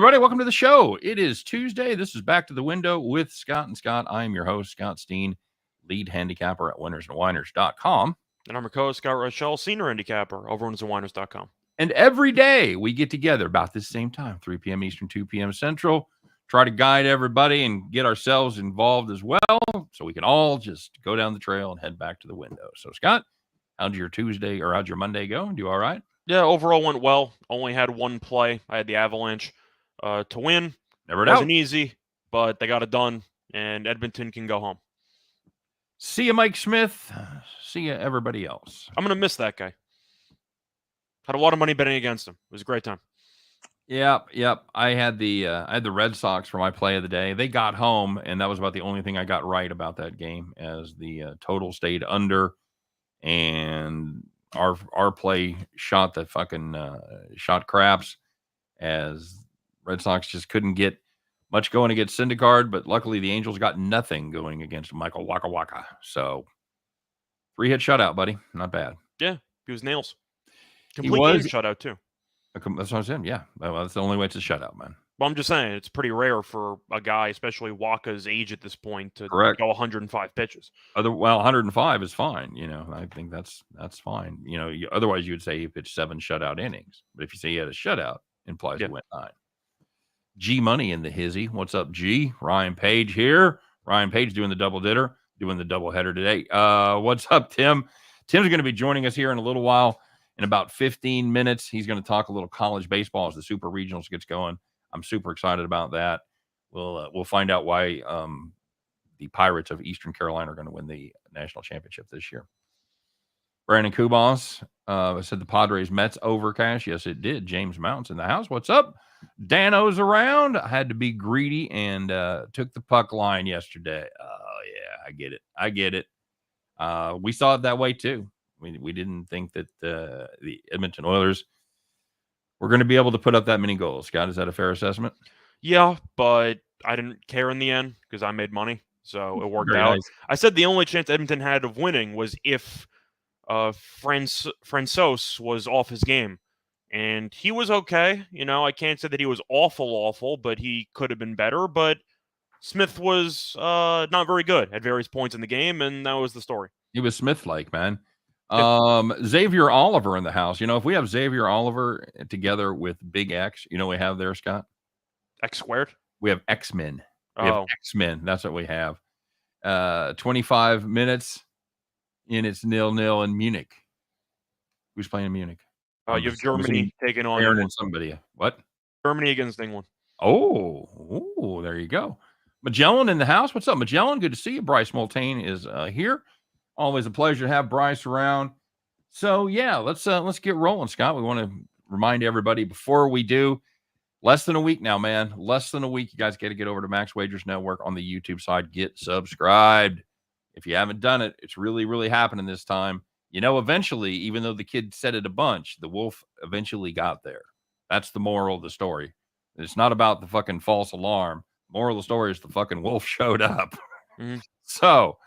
everybody. Welcome to the show. It is Tuesday. This is Back to the Window with Scott and Scott. I am your host, Scott Steen, lead handicapper at winnersandwhiners.com. And I'm your co-host, Scott Rochelle, senior handicapper over on winnersandwhiners.com. And every day we get together about this same time, 3 p.m. Eastern, 2 p.m. Central, try to guide everybody and get ourselves involved as well so we can all just go down the trail and head back to the window. So, Scott, how'd your Tuesday or how'd your Monday go? Do all right? Yeah, overall went well. Only had one play. I had the Avalanche to win. Never Wasn't easy, but they got it done, and Edmonton can go home. See you, Mike Smith. See you, everybody else. I'm going to miss that guy. Had a lot of money betting against him. It was a great time. Yep. I had the Red Sox for my play of the day. They got home, and that was about the only thing I got right about that game, as the total stayed under, and our play shot the fucking shot craps, as Red Sox just couldn't get much going against Syndergaard, but luckily the Angels got nothing going against Michael Waka Waka. So 3-hit shutout, buddy. Not bad. Yeah, he was nails. Complete game shutout, too. That's what I'm saying. Yeah, well, that's the only way it's a shutout, man. Well, I'm just saying, it's pretty rare for a guy, especially Waka's age at this point, to Correct. go 105 pitches. Well, 105 is fine. I think that's fine. Otherwise you would say he pitched 7 shutout innings. But if you say he had a shutout, it implies he went 9. G Money in the hizzy. What's up, G? Ryan Page here. Ryan Page doing the double header today. What's up, Tim? Tim's going to be joining us here in a little while. In about 15 minutes, he's going to talk a little college baseball as the Super Regionals gets going. I'm super excited about that. We'll find out why the Pirates of Eastern Carolina are going to win the national championship this year. Brandon Kubas said the Padres Mets overcash. Yes, it did. James Mounts in the house. What's up? Dano's around. I had to be greedy and took the puck line yesterday. Oh, yeah, I get it. We saw it that way, too. We didn't think that the Edmonton Oilers were going to be able to put up that many goals. Scott, is that a fair assessment? Yeah, but I didn't care in the end because I made money, so it worked Very out. nice. I said the only chance Edmonton had of winning was if Francouz was off his game, and he was okay. I can't say that he was awful, but he could have been better. But Smith was not very good at various points in the game, and that was the story. He was Smith-like, man. Xavier Oliver in the house. If we have Xavier Oliver together with Big X, we have there, Scott? X squared? We have X-Men. We have X-Men. That's what we have. 25 minutes, and it's 0-0 in Munich. Who's playing in Munich? You have Germany taking on Aaron and somebody. What? Germany against England. Oh, there you go. Magellan in the house. What's up, Magellan? Good to see you. Bryce Multane is here. Always a pleasure to have Bryce around. So, yeah, let's get rolling, Scott. We want to remind everybody before we do, less than a week now, man. Less than a week. You guys got to get over to Max Wagers Network on the YouTube side. Get subscribed. If you haven't done it, it's really, really happening this time. Eventually, even though the kid said it a bunch, the wolf eventually got there. That's the moral of the story. It's not about the fucking false alarm. Moral of the story is the fucking wolf showed up. Mm-hmm. So,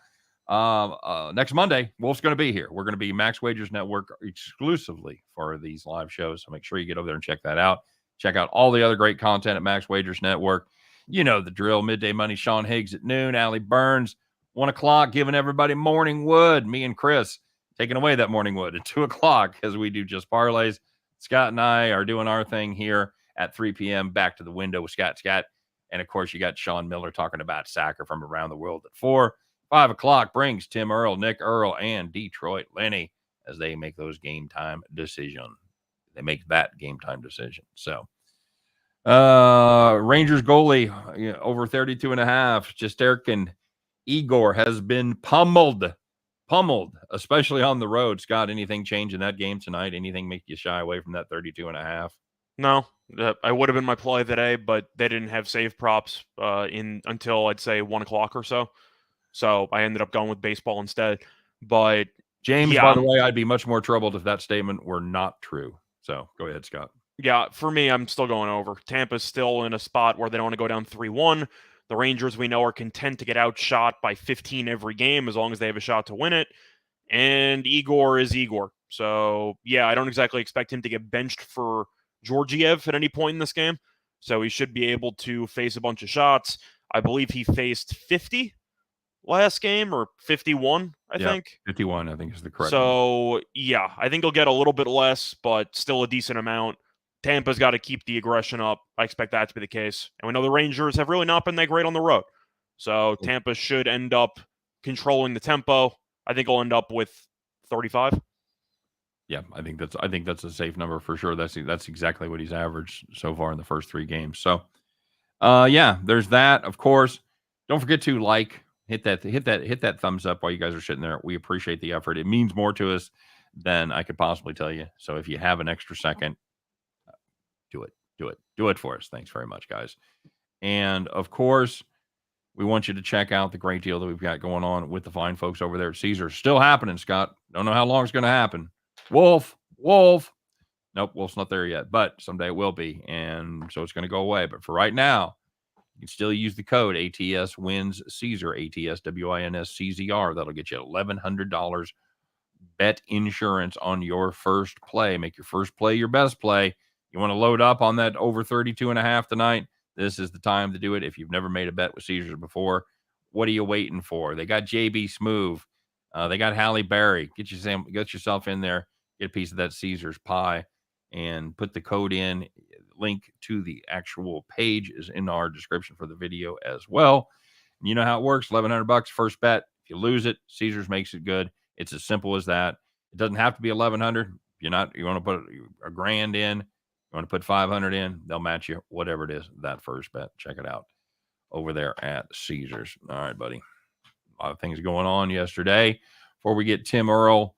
next Monday, Wolf's going to be here. We're going to be Max Wagers Network exclusively for these live shows. So make sure you get over there and check that out. Check out all the other great content at Max Wagers Network. You know the drill. Midday Money, Sean Higgs at noon. Allie Burns, 1 o'clock, giving everybody morning wood. Me and Chris taking away that morning wood at 2 o'clock as we do just parlays. Scott and I are doing our thing here at 3 p.m. Back to the window with Scott. And, of course, you got Sean Miller talking about soccer from around the world at 4. 5 o'clock brings Tim Earl, Nick Earl, and Detroit Lenny as they make those game time decision. They make that game time decision. So, Rangers goalie over 32.5. Shesterkin Igor has been pummeled, especially on the road. Scott, anything change in that game tonight? Anything make you shy away from that 32.5? No, I would have been my play today, but they didn't have save props until I'd say 1 o'clock or so. So I ended up going with baseball instead. But James, by the way, I'd be much more troubled if that statement were not true. So go ahead, Scott. Yeah, for me, I'm still going over. Tampa's still in a spot where they don't want to go down 3-1. The Rangers, we know, are content to get outshot by 15 every game as long as they have a shot to win it. And Igor is Igor. So, yeah, I don't exactly expect him to get benched for Georgiev at any point in this game. So he should be able to face a bunch of shots. I believe he faced 50 last game, or 51, I think. 51, I think is the correct number. So, yeah, I think he'll get a little bit less, but still a decent amount. Tampa's got to keep the aggression up. I expect that to be the case. And we know the Rangers have really not been that great on the road. So Tampa should end up controlling the tempo. I think he'll end up with 35. Yeah, I think that's a safe number for sure. That's exactly what he's averaged so far in the first 3 games. So, yeah, there's that. Of course, don't forget to hit that thumbs up while you guys are sitting there. We appreciate the effort. It means more to us than I could possibly tell you. So if you have an extra second, do it for us. Thanks very much, guys. And of course, we want you to check out the great deal that we've got going on with the fine folks over there at Caesars. Still happening, Scott. Don't know how long it's going to happen. Wolf. Nope, Wolf's not there yet, but someday it will be. And so it's going to go away. But for right now, you can still use the code ATS wins Caesar, ATSWINSCZR. That'll get you $1,100 bet insurance on your first play. Make your first play your best play. You want to load up on that over 32.5 tonight? This is the time to do it. If you've never made a bet with Caesars before, what are you waiting for? They got JB Smoove. They got Halle Berry. Get yourself in there. Get a piece of that Caesars pie and put the code in. Link to the actual page is in our description for the video as well. And you know how it works. $1,100 first bet. If you lose it, Caesars makes it good. It's as simple as that. It doesn't have to be $1,100. You want to put $1,000 in. You want to put $500 in. They'll match you whatever it is that first bet. Check it out over there at Caesars. All right, buddy. A lot of things going on yesterday. Before we get Tim Earl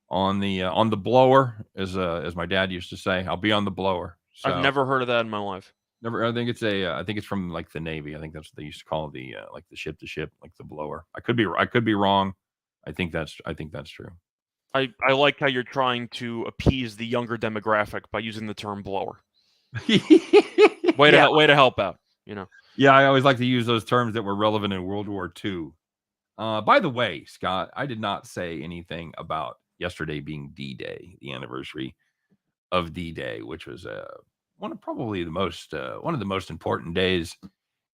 on the blower, as my dad used to say, I'll be on the blower. So, I've never heard of that in my life. Never. I think it's from like the Navy. I think that's what they used to call the like the ship to ship, like the blower. I could be wrong. I think that's true. I like how you're trying to appease the younger demographic by using the term blower. Way to help out, you know. Yeah, I always like to use those terms that were relevant in World War II. By the way, Scott, I did not say anything about yesterday being D-Day, the anniversary of D-Day, which was one of the most important days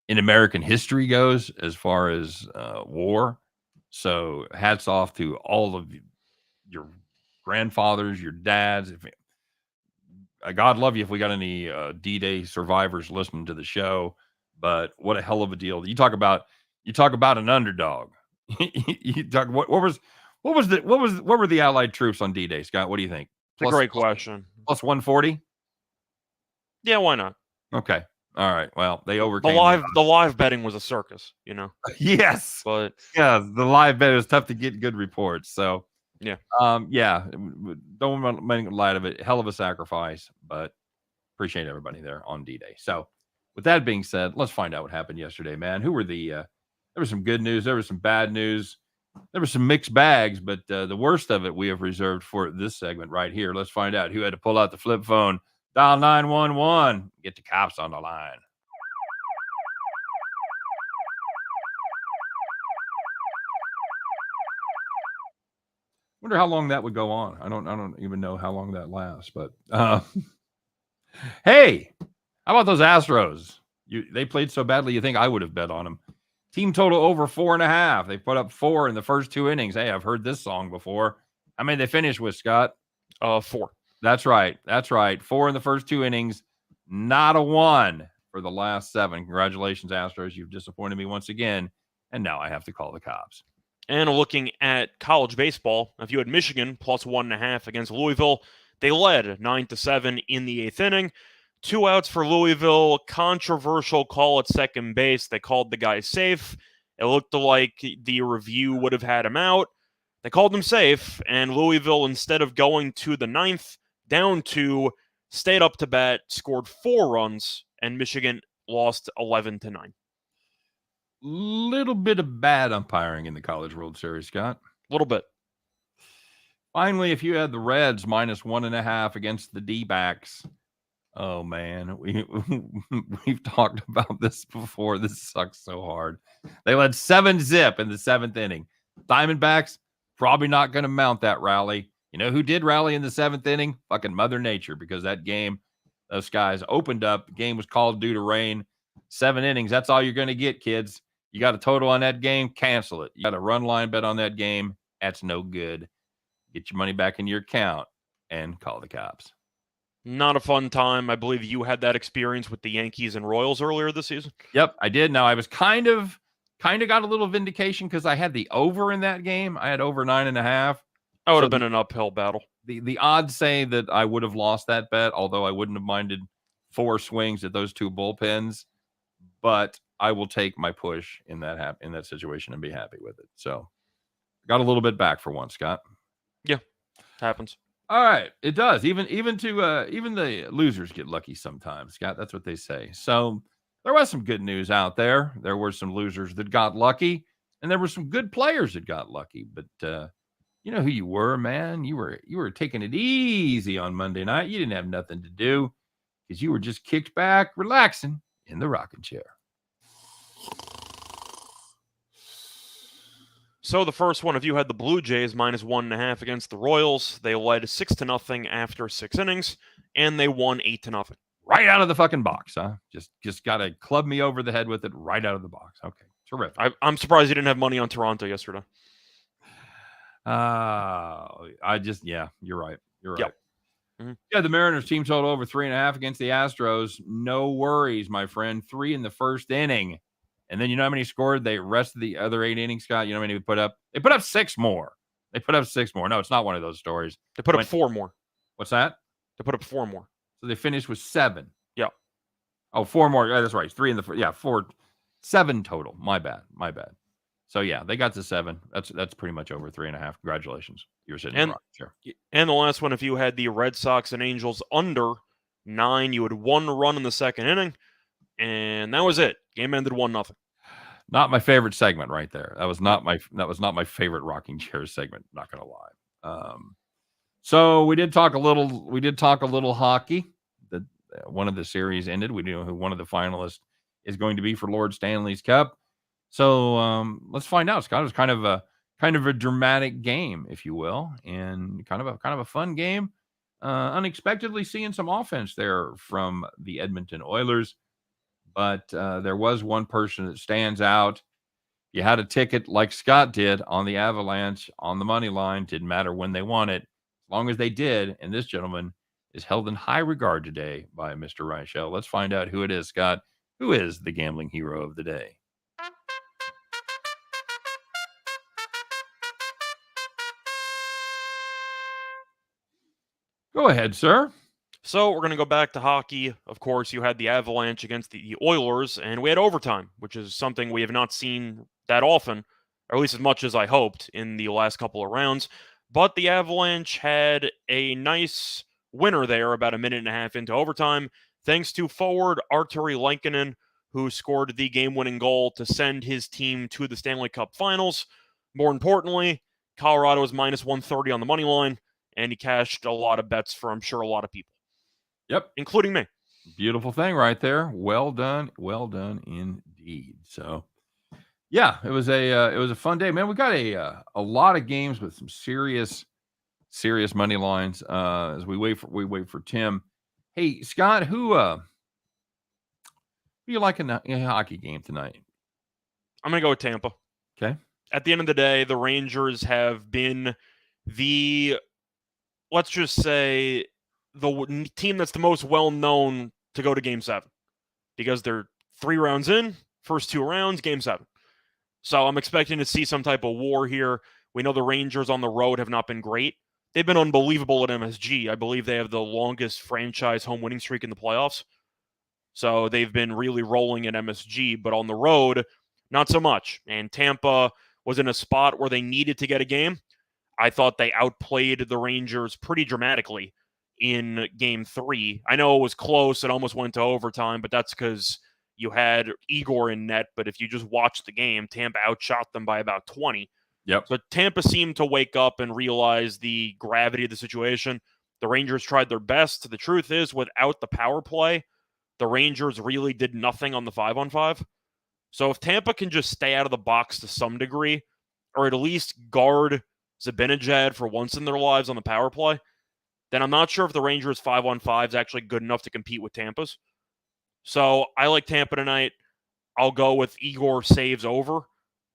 in American history goes as far as war. So hats off to all of your grandfathers, your dads. God love you if we got any D-Day survivors listening to the show. But what a hell of a deal! You talk about an underdog. You talk what were the Allied troops on D-Day, Scott? What do you think? It's a great question. Plus 140? Yeah, why not? Okay. All right. Well, they overcame the live betting was a circus, you know. Yes. But yeah, the live bet was tough to get good reports. So yeah. Don't make light of it. Hell of a sacrifice, but appreciate everybody there on D-Day. So with that being said, let's find out what happened yesterday, man. Who were there was some good news, there was some bad news, there were some mixed bags, but the worst of it we have reserved for this segment right here. Let's find out who had to pull out the flip phone, dial 911, get the cops on the line. Wonder how long that would go on. I don't even know how long that lasts, but hey, how about those Astros? They played so badly you think I would have bet on them. Team total over 4.5. They put up 4 in the first 2 innings. Hey, I've heard this song before. How many they finished with, Scott? 4. That's right. 4 in the first 2 innings. Not a 1 for the last 7. Congratulations, Astros. You've disappointed me once again. And now I have to call the cops. And looking at college baseball, if you had Michigan plus 1.5 against Louisville, they led 9-7 in the 8th inning. 2 outs for Louisville. Controversial call at second base. They called the guy safe. It looked like the review would have had him out. They called him safe, and Louisville, instead of going to the 9th, down 2, stayed up to bat, scored 4 runs, and Michigan lost 11-9. Little bit of bad umpiring in the College World Series, Scott. A little bit. Finally, if you had the Reds minus 1.5 against the D-backs, oh man, we've talked about this before. This sucks so hard. They led 7-0 in the 7th inning. Diamondbacks probably not going to mount that rally. You know who did rally in the 7th inning? Fucking Mother Nature, because that game Those skies opened up. The game was called due to rain. 7 innings. That's all you're going to get, kids. You got a total on that game, cancel it. You got a run line bet on that game, that's no good. Get your money back in your account and call the cops. Not a fun time. I believe you had that experience with the Yankees and Royals earlier this season. Yep, I did. Now I was kind of got a little vindication because I had the over in that game. I had over 9.5. That would have been an uphill battle. The odds say that I would have lost that bet, although I wouldn't have minded 4 swings at those 2 bullpens. But I will take my push in that situation and be happy with it. So got a little bit back for once, Scott. Yeah, happens. All right, it does. Even the losers get lucky sometimes, Scott. That's what they say. So there was some good news out there. There were some losers that got lucky, and there were some good players that got lucky. But you know who you were, man. You were taking it easy on Monday night. You didn't have nothing to do because you were just kicked back, relaxing in the rocking chair. So the first one of you had the Blue Jays minus 1.5 against the Royals. They led 6-0 after 6 innings, and they won 8-0. Right out of the fucking box, huh? Just got to club me over the head with it right out of the box. Okay, terrific. I'm surprised you didn't have money on Toronto yesterday. You're right. You're right. Yep. Mm-hmm. Yeah, the Mariners team total over 3.5 against the Astros. No worries, my friend. 3 in the first inning. And then you know how many scored the rest of the other 8 innings, Scott? You know how many we put up? They put up 6 more. No, it's not one of those stories. They put up 4 more. What's that? They put up 4 more. So they finished with 7. Yeah. Oh, 4 more. Yeah, that's right. 3 in the first. Yeah, 4. 7 total. My bad. So yeah, they got to 7. That's pretty much over 3.5. Congratulations. You were sitting in the rock chair. And the last one, if you had the Red Sox and Angels under 9, you had 1 run in the second inning, and that was it. Game ended 1-0. Not my favorite segment right there. That was not my favorite rocking chair segment. Not gonna lie. So we did talk a little hockey. One of the series ended. We knew who one of the finalists is going to be for Lord Stanley's Cup. So let's find out, Scott. It was kind of a dramatic game, if you will, and kind of a fun game. Unexpectedly seeing some offense there from the Edmonton Oilers, but there was one person that stands out. You had a ticket like Scott did on the Avalanche on the money line. Didn't matter when they won it, as long as they did. And this gentleman is held in high regard today by Mr. Reichel. Let's find out who it is, Scott. Who is the gambling hero of the day? Go ahead, sir. So we're going to go back to hockey. Of course, you had the Avalanche against the Oilers, and we had overtime, which is something we have not seen that often, or at least as much as I hoped in the last couple of rounds. But the Avalanche had a nice winner there about a minute and a half into overtime, thanks to forward Arturi Lankinen, who scored the game-winning goal to send his team to the Stanley Cup Finals. More importantly, Colorado was minus 130 on the money line, and he cashed a lot of bets for, I'm sure, a lot of people. Yep. Including me. Beautiful thing right there. Well done. Well done indeed. So, yeah, it was a fun day, man. We got a lot of games with some serious money lines as we wait for Tim. Hey, Scott, who you like in the hockey game tonight? I'm going to go with Tampa. Okay. At the end of the day, the Rangers have been let's just say, the team that's the most well-known to go to Game 7. Because they're 3 rounds in, first 2 rounds, Game 7. So I'm expecting to see some type of war here. We know the Rangers on the road have not been great. They've been unbelievable at MSG. I believe they have the longest franchise home winning streak in the playoffs. So they've been really rolling at MSG, but on the road, not so much. And Tampa was in a spot where they needed to get a game. I thought they outplayed the Rangers pretty dramatically in Game 3. I know it was close. It almost went to overtime, but that's because you had Igor in net. But if you just watch the game, Tampa outshot them by about 20. Yep. So Tampa seemed to wake up and realize the gravity of the situation. The Rangers tried their best. The truth is, without the power play, the Rangers really did nothing on the 5-on-5. So if Tampa can just stay out of the box to some degree, or at least guard Zibanejad for once in their lives on the power play, then I'm not sure if the Rangers 5-on-5 is actually good enough to compete with Tampa's. So I like Tampa tonight. I'll go with Igor saves over,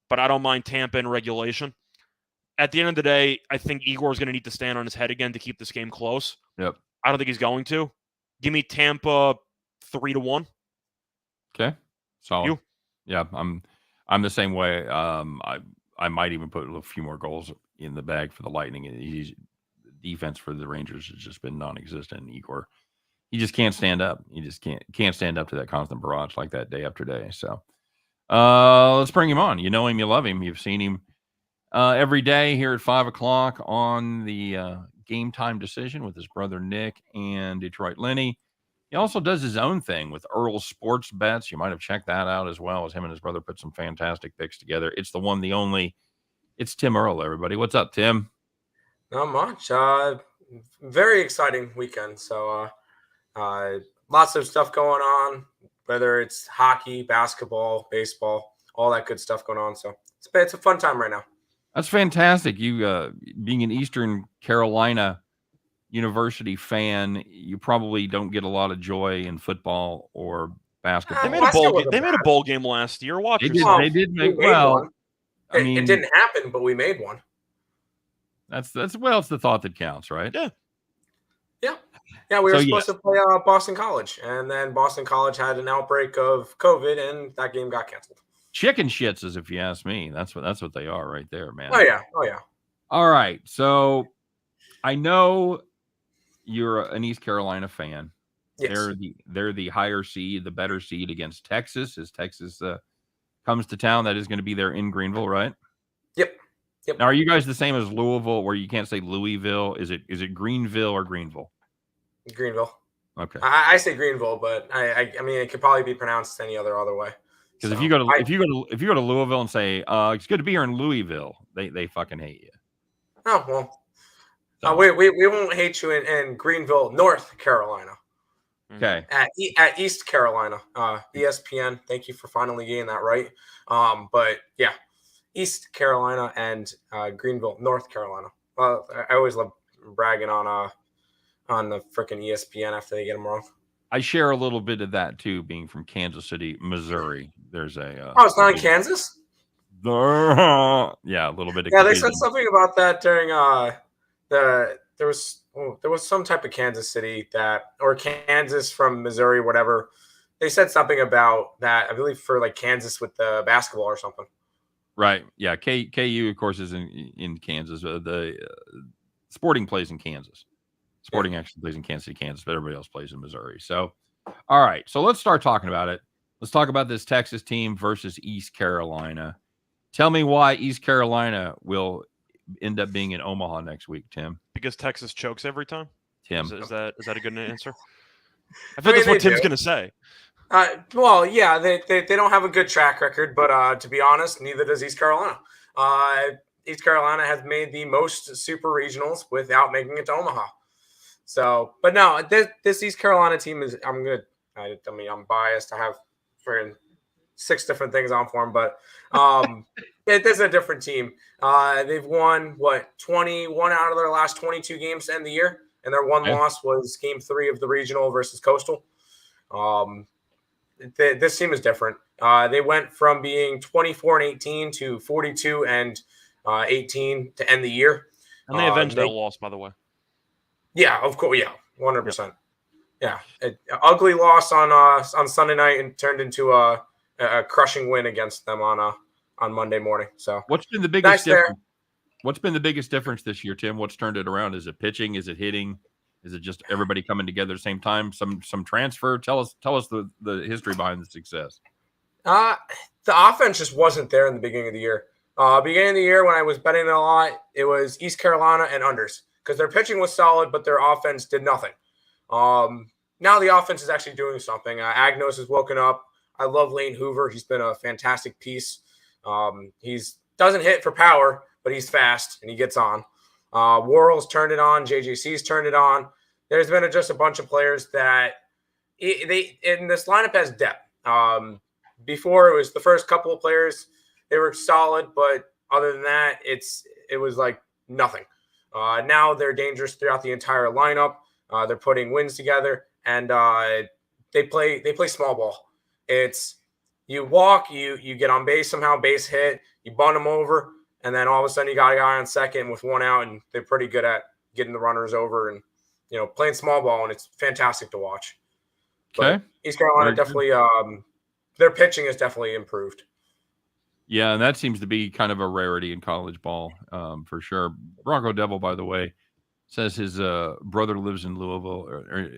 but I don't mind Tampa in regulation. At the end of the day, I think Igor's going to need to stand on his head again to keep this game close. Yep. I don't think he's going to. Give me Tampa 3-1. Okay. Solid. You? Yeah, I'm the same way. I might even put a few more goals in the bag for the Lightning. Defense for the Rangers has just been non-existent. Igor, he just can't stand up. He just can't stand up to that constant barrage like that day after day. So let's bring him on. You know him, you love him. You've seen him every day here at 5:00 on the Game Time Decision with his brother Nick and Detroit Lenny. He also does his own thing with Earl's Sports Bets. You might have checked that out as well, as him and his brother put some fantastic picks together. It's the one, the only. It's Tim Earl, everybody. What's up, Tim? Not much. Very exciting weekend. So lots of stuff going on, whether it's hockey, basketball, baseball, all that good stuff going on. So it's a fun time right now. That's fantastic. You being an Eastern Carolina University fan, you probably don't get a lot of joy in football or basketball. They made a bowl game last year. Watch yourself. They did make well. I mean, it didn't happen, but we made one. That's it's the thought that counts, right? Yeah. We were supposed to play Boston College, and then Boston College had an outbreak of COVID, and that game got canceled. Chicken shits, as if you ask me. That's what they are right there, man. Oh yeah. All right, so I know you're an East Carolina fan. Yes. They're the higher seed, the better seed against Texas. As Texas comes to town, that is going to be there in Greenville, right? Yep. Now, are you guys the same as Louisville, where you can't say Louisville? Is it Greenville or Greenville? Greenville. Okay. I say Greenville, but I mean it could probably be pronounced any other way. Because if you go to Louisville and say it's good to be here in Louisville, they fucking hate you. Oh well. So. We won't hate you in Greenville, North Carolina. Okay. At East Carolina, ESPN. Thank you for finally getting that right. But yeah, East Carolina and Greenville, North Carolina. Well, I always love bragging on the freaking ESPN after they get them wrong. I share a little bit of that too, being from Kansas City, Missouri. There's a it's not in Kansas. Yeah, a little bit. Yeah, they said something about that during there was some type of Kansas City or Kansas from Missouri, whatever. They said something about that, I believe, for like Kansas with the basketball or something. Right. Yeah. KU, of course, is in Kansas. The Sporting plays in Kansas. Sporting actually plays in Kansas City, Kansas, but everybody else plays in Missouri. So, all right. So let's start talking about it. Let's talk about this Texas team versus East Carolina. Tell me why East Carolina will end up being in Omaha next week, Tim. Because Texas chokes every time? Tim. Is that a good answer? I think that's what Tim's going to say. Well, yeah, they don't have a good track record, but to be honest, neither does East Carolina. East Carolina has made the most super regionals without making it to Omaha. So, but no, this East Carolina team is, I'm biased. I have freaking 6 different things on for them, but this is a different team. They've won 21 out of their last 22 games to end the year, and their one loss was Game 3 of the regional versus Coastal. This team is different. They went from being 24-18 to 42-18 to end the year, and they avenged that loss, by the way. Yeah, of course. Yeah, 100%. Yeah, an ugly loss on Sunday night and turned into a crushing win against them on Monday morning. So what's been the biggest difference? What's been the biggest difference this year, Tim? What's turned it around? Is it pitching? Is it hitting? Is it just everybody coming together at the same time? Some transfer? Tell us the history behind the success. The offense just wasn't there in the beginning of the year. Beginning of the year when I was betting a lot, it was East Carolina and unders because their pitching was solid, but their offense did nothing. Now the offense is actually doing something. Agnos has woken up. I love Lane Hoover. He's been a fantastic piece. He's doesn't hit for power, but he's fast and he gets on. Worrell's turned it on. JJC's turned it on. There's been just a bunch of players that they in this lineup has depth. Before it was the first couple of players, they were solid, but other than that, it was like nothing. Now they're dangerous throughout the entire lineup. They're putting wins together, and they play small ball. It's you walk, you get on base somehow, base hit, you bunt them over, and then all of a sudden you got a guy on second with one out, and they're pretty good at getting the runners over and playing small ball, and it's fantastic to watch. Okay, but East Carolina definitely their pitching has definitely improved. Yeah, and that seems to be kind of a rarity in college ball, for sure. Bronco Devil, by the way, says his brother lives in Louisville, or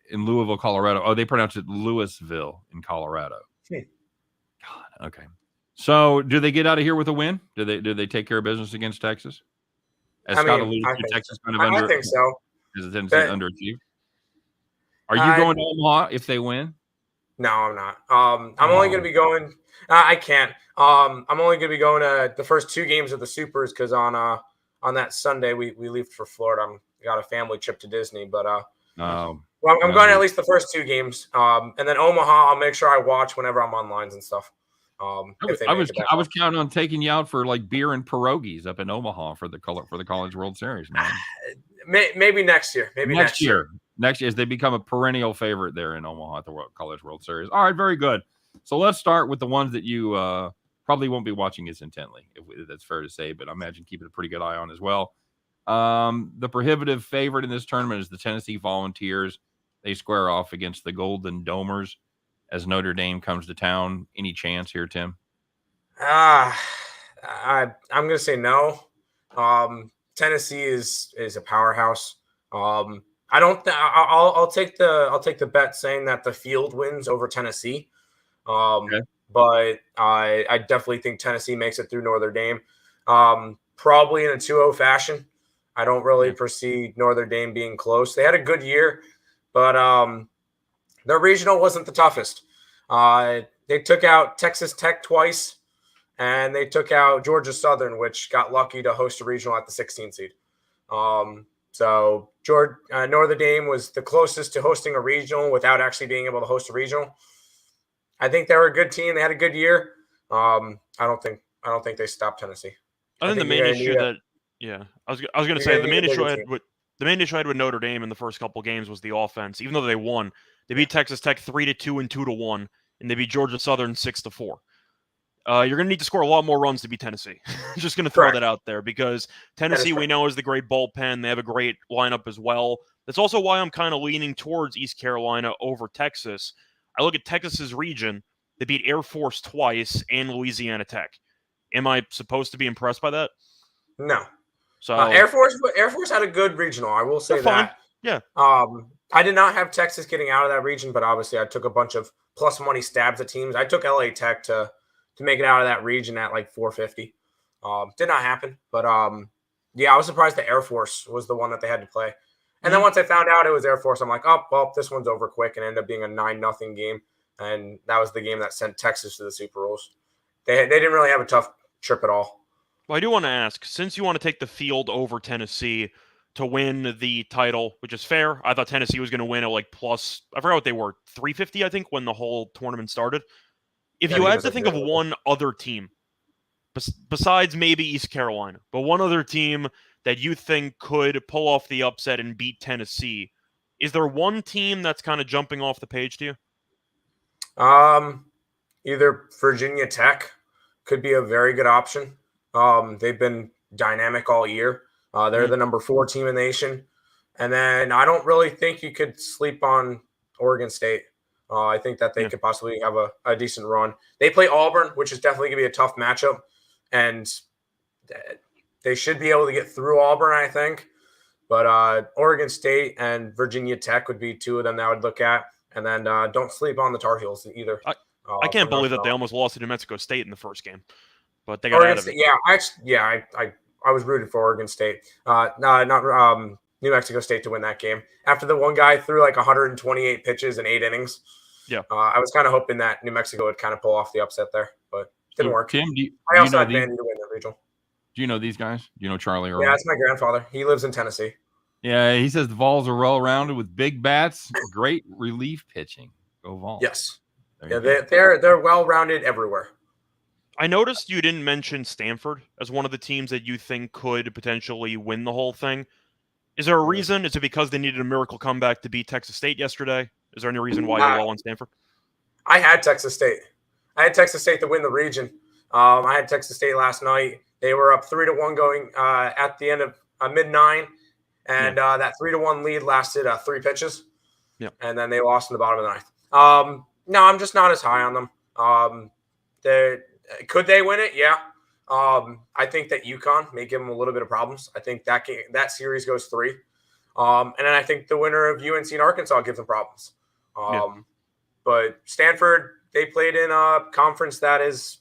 in Louisville, Colorado. Oh, they pronounce it Louisville in Colorado. God, okay. So, do they get out of here with a win? Do they take care of business against Texas? As Scott alluded to, Texas kind of I think so. Is it underachieved? Are you going to Omaha if they win? No, I'm not. I'm only going to be going. I can't. I'm only going to be going to the first 2 games of the Supers because on that Sunday we leave for Florida. I got a family trip to Disney, but I'm going at least the first 2 games, and then Omaha. I'll make sure I watch whenever I'm on lines and stuff. I was counting on taking you out for like beer and pierogies up in Omaha for the College World Series, man. Maybe next year. Next year, as they become a perennial favorite there in Omaha at the College World Series. All right, very good. So let's start with the ones that you probably won't be watching as intently, if that's fair to say, but I imagine keeping a pretty good eye on as well. The prohibitive favorite in this tournament is the Tennessee Volunteers. They square off against the Golden Domers as Notre Dame comes to town. Any chance here, Tim? I'm going to say no. Tennessee is a powerhouse. I don't. I'll take the bet saying that the field wins over Tennessee. Okay. But I definitely think Tennessee makes it through Notre Dame. Probably in a 2-0 fashion. I don't really foresee Notre Dame being close. They had a good year, but their regional wasn't the toughest. They took out Texas Tech twice, and they took out Georgia Southern, which got lucky to host a regional at the 16th seed. So Notre Dame was the closest to hosting a regional without actually being able to host a regional. I think they were a good team. They had a good year. I don't think they stopped Tennessee. I think the main issue I was going to say the main issue I had with Notre Dame in the first couple games was the offense. Even though they won, they beat Texas Tech 3-2 and 2-1, and they beat Georgia Southern 6-4. You're going to need to score a lot more runs to beat Tennessee. Just going to throw that out there because Tennessee, we know, is the great bullpen. They have a great lineup as well. That's also why I'm kind of leaning towards East Carolina over Texas. I look at Texas's region. They beat Air Force twice and Louisiana Tech. Am I supposed to be impressed by that? No. So Air Force had a good regional. I will say that. Yeah. I did not have Texas getting out of that region, but obviously I took a bunch of plus money stabs at teams. I took LA Tech to make it out of that region at like 450. Did not happen, but I was surprised the Air Force was the one that they had to play. And then once I found out it was Air Force, I'm like, oh, well, this one's over quick, and ended up being a 9-0 game. And that was the game that sent Texas to the Super Bowls. They didn't really have a tough trip at all. Well, I do want to ask, since you want to take the field over Tennessee to win the title, which is fair, I thought Tennessee was going to win at like plus, I forgot what they were, 350, I think, when the whole tournament started. If you had to think of one other team, besides maybe East Carolina, but one other team that you think could pull off the upset and beat Tennessee, is there one team that's kind of jumping off the page to you? Either Virginia Tech could be a very good option. They've been dynamic all year. They're the number 4 team in the nation. And then I don't really think you could sleep on Oregon State. I think that they could possibly have a decent run. They play Auburn, which is definitely going to be a tough matchup. And they should be able to get through Auburn, I think. But Oregon State and Virginia Tech would be 2 of them that I would look at. And then don't sleep on the Tar Heels either. I can't believe that they almost lost to New Mexico State in the first game. But they got out of it. I was rooted for Oregon State. Not New Mexico State to win that game. After the one guy threw like 128 pitches in 8 innings. Yeah. I was kind of hoping that New Mexico would kind of pull off the upset there, but didn't work. Tim, I also had Vandy to win the regional. Do you know these guys? Do you know Charlie Earl? Yeah, that's my grandfather. He lives in Tennessee. Yeah, he says the Vols are well-rounded with big bats, great relief pitching. Go Vols. Yes. They're well-rounded everywhere. I noticed you didn't mention Stanford as one of the teams that you think could potentially win the whole thing. Is there a reason? Is it because they needed a miracle comeback to beat Texas State yesterday? Is there any reason why you're low on Stanford? I had Texas State. I had Texas State to win the region. I had Texas State last night. They were up 3-1 going at the end of mid-9, and that 3-1 lead lasted 3 pitches. Yeah. And then they lost in the bottom of the ninth. No, I'm just not as high on them. Could they win it? Yeah. I think that UConn may give them a little bit of problems. I think that series goes 3. And then I think the winner of UNC and Arkansas gives them problems. But Stanford, they played in a conference that is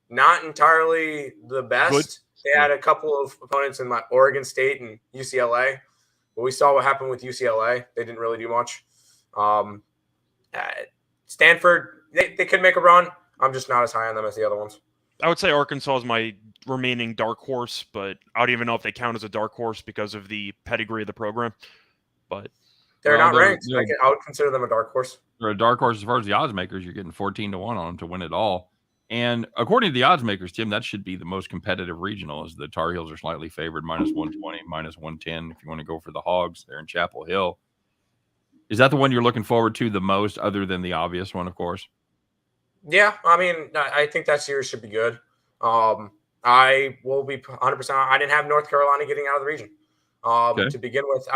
not entirely the best. Good. They had a couple of opponents in like Oregon State and UCLA. But we saw what happened with UCLA. They didn't really do much. Stanford, they could make a run. I'm just not as high on them as the other ones. I would say Arkansas is my remaining dark horse, but I don't even know if they count as a dark horse because of the pedigree of the program. But they're not ranked. I would consider them a dark horse. They're a dark horse as far as the odds makers. You're getting 14-1 on them to win it all. And according to the odds makers, Tim, that should be the most competitive regional, as the Tar Heels are slightly favored, -120, -110. If you want to go for the Hogs, they're in Chapel Hill. Is that the one you're looking forward to the most, other than the obvious one, of course? Yeah, I mean, I think that series should be good. I will be 100%. I didn't have North Carolina getting out of the region to begin with.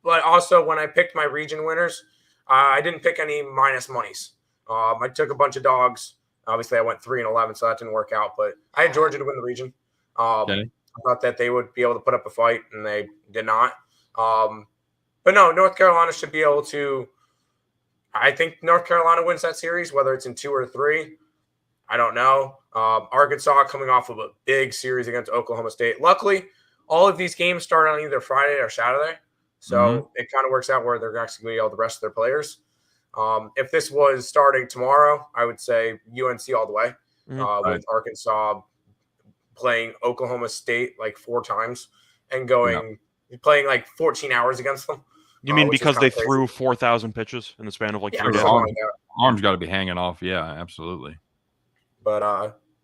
But also, when I picked my region winners, I didn't pick any minus monies. I took a bunch of dogs. Obviously, I went 3-11, so that didn't work out. But I had Georgia to win the region. I thought that they would be able to put up a fight, and they did not. But no, North Carolina should be able to. I think North Carolina wins that series, whether it's in 2 or 3. I don't know. Arkansas coming off of a big series against Oklahoma State. Luckily, all of these games start on either Friday or Saturday. So it kind of works out where they're actually going to be able to rest their players. If this was starting tomorrow, I would say UNC all the way, with Arkansas playing Oklahoma State like 4 times and playing like 14 hours against them. You mean because they threw 4,000 pitches in the span of like 3 days? Arms got to be hanging off. Yeah, absolutely. But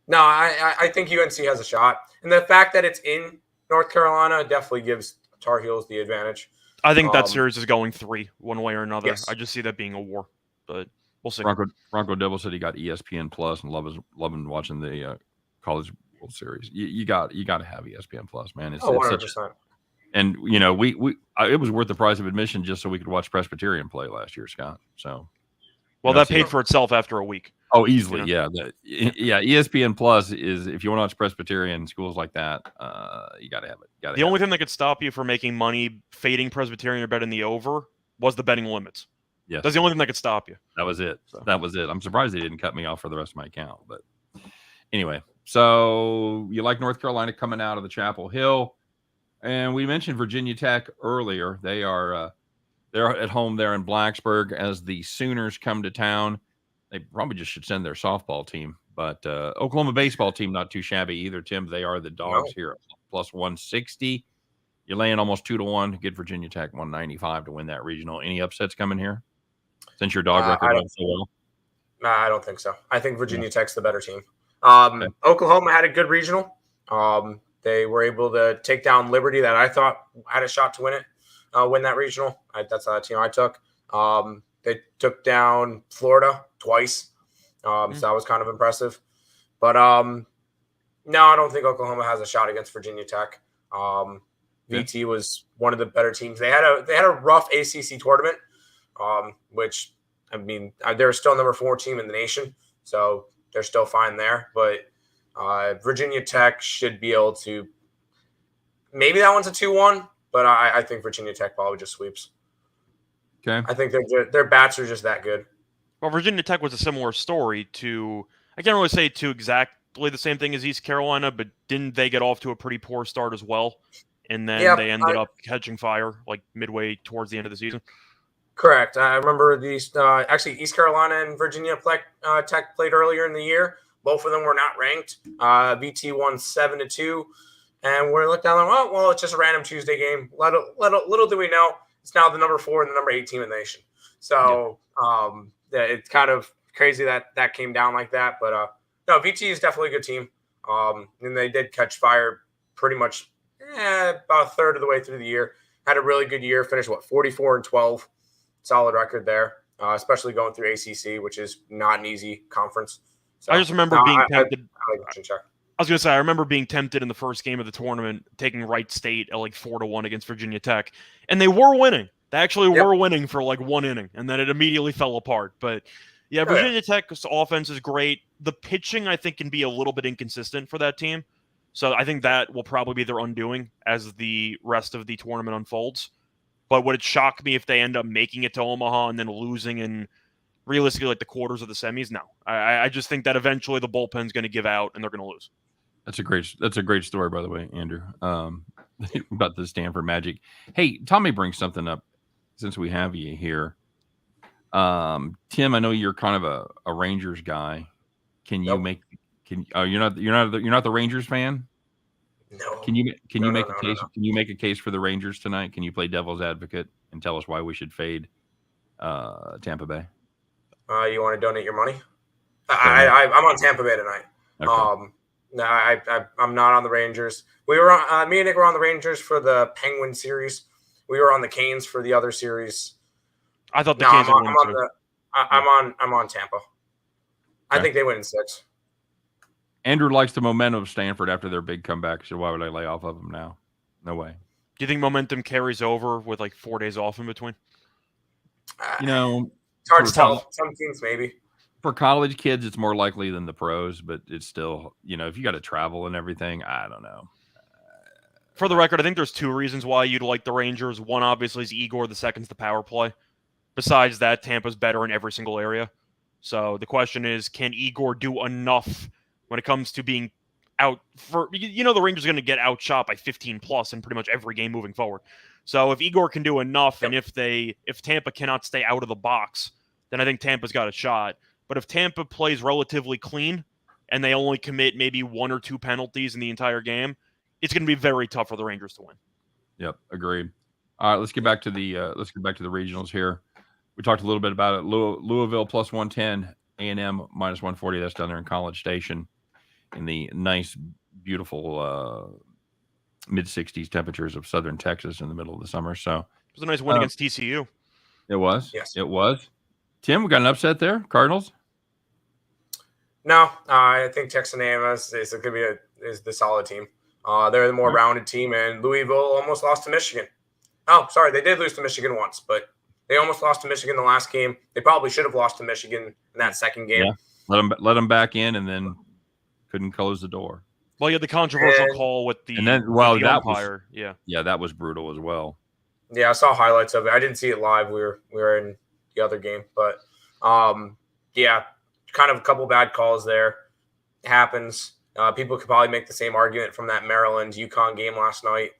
no, I think UNC has a shot. And the fact that it's in North Carolina definitely gives Tar Heels the advantage. I think that series is going 3 one way or another. Yes. I just see that being a war, but we'll see. Bronco Dibble said he got ESPN Plus and loving watching the College World Series. You got to have ESPN Plus, man. It's 100%. And you know, it was worth the price of admission just so we could watch Presbyterian play last year, Scott. So, that paid for itself after a week. Oh, easily, yeah. ESPN Plus is, if you want to watch Presbyterian schools like that, you got to have it. The only thing that could stop you from making money fading Presbyterian or betting the over was the betting limits. Yes, that's the only thing that could stop you. That was it. That was it. I'm surprised they didn't cut me off for the rest of my account. But anyway, so you like North Carolina coming out of the Chapel Hill. And we mentioned Virginia Tech earlier. They're at home there in Blacksburg as the Sooners come to town. They probably just should send their softball team. But Oklahoma baseball team, not too shabby either, Tim. They are the dogs here at plus 160. You're laying almost 2-1 to get Virginia Tech 195 to win that regional. Any upsets coming here since your dog record went so well? Nah, I don't think so. I think Virginia Tech's the better team. Oklahoma had a good regional. They were able to take down Liberty, that I thought had a shot to win that regional. That's the team I took. They took down Florida twice, so that was kind of impressive. But no, I don't think Oklahoma has a shot against Virginia Tech. VT was one of the better teams. They had a rough ACC tournament, which, I mean, they're still number 4 team in the nation, so they're still fine there. But Virginia Tech should be able to. Maybe that one's a 2-1, but I think Virginia Tech probably just sweeps. Okay. I think their bats are just that good. Well, Virginia Tech was a similar story to. I can't really say to exactly the same thing as East Carolina, but didn't they get off to a pretty poor start as well? And then they ended up catching fire like midway towards the end of the season. Correct. I remember these. Actually, East Carolina and Virginia Tech played earlier in the year. Both of them were not ranked. VT won 7-2, and we're looking down. Well, it's just a random Tuesday game. Little do we know, it's now the number 4 and the number 8 team in the nation. So it's kind of crazy that came down like that. But No, VT is definitely a good team. And they did catch fire pretty much about a third of the way through the year. Had a really good year. Finished 44-12, solid record there. Especially going through ACC, which is not an easy conference. So, I just remember being tempted. I was going to say, I remember being tempted in the first game of the tournament, taking Wright State at like 4-1 against Virginia Tech, and they were winning. They actually were winning for like one inning, and then it immediately fell apart. But yeah, Virginia Tech's offense is great. The pitching, I think, can be a little bit inconsistent for that team. So I think that will probably be their undoing as the rest of the tournament unfolds. But would it shock me if they end up making it to Omaha and then losing in realistically like the quarters of the semis? No. I just think that eventually the bullpen's going to give out and they're going to lose. That's a great story, by the way, Andrew, about the Stanford Magic. Hey, Tommy brings something up since we have you here. Tim, I know you're kind of a Rangers guy. Can you make? You're not the Rangers fan? No. Can you make a case? No. Can you make a case for the Rangers tonight? Can you play devil's advocate and tell us why we should fade Tampa Bay? You want to donate your money? I'm on Tampa Bay tonight. Okay. No, I'm not on the Rangers. We were on, me and Nick were on the Rangers for the Penguin series. We were on the Canes for the other series. I thought the Canes would win too. I'm on Tampa. Okay. I think they win in 6. Andrew likes the momentum of Stanford after their big comeback, so why would I lay off of them now? No way. Do you think momentum carries over with like 4 days off in between? It's hard to tell. Some teams maybe. For college kids, it's more likely than the pros, but it's still, if you got to travel and everything, I don't know. For the record, I think there's 2 reasons why you'd like the Rangers. One, obviously, is Igor. The second's the power play. Besides that, Tampa's better in every single area. So the question is, can Igor do enough when it comes to being out for, the Rangers are going to get outshot by 15 plus in pretty much every game moving forward. So if Igor can do enough, and if Tampa cannot stay out of the box, then I think Tampa's got a shot. But if Tampa plays relatively clean and they only commit maybe 1 or 2 penalties in the entire game, it's going to be very tough for the Rangers to win. Yep, agreed. All right, let's get back to the regionals here. We talked a little bit about it. Louisville plus 110, A&M minus 140. That's down there in College Station in the nice, beautiful mid-60s temperatures of southern Texas in the middle of the summer. So it was a nice win against TCU. It was. Yes, it was. Tim, we got an upset there. Cardinals. No, I think Texas A&M is the solid team. They're the more rounded team, and Louisville almost lost to Michigan. Oh, sorry, they did lose to Michigan once, but they almost lost to Michigan the last game. They probably should have lost to Michigan in that second game. Yeah. Let them back in, and then couldn't close the door. Well, you had the controversial call with the umpire. That was brutal as well. Yeah, I saw highlights of it. I didn't see it live. We were in the other game, but kind of a couple bad calls there. It happens. People could probably make the same argument from that Maryland-UConn game last night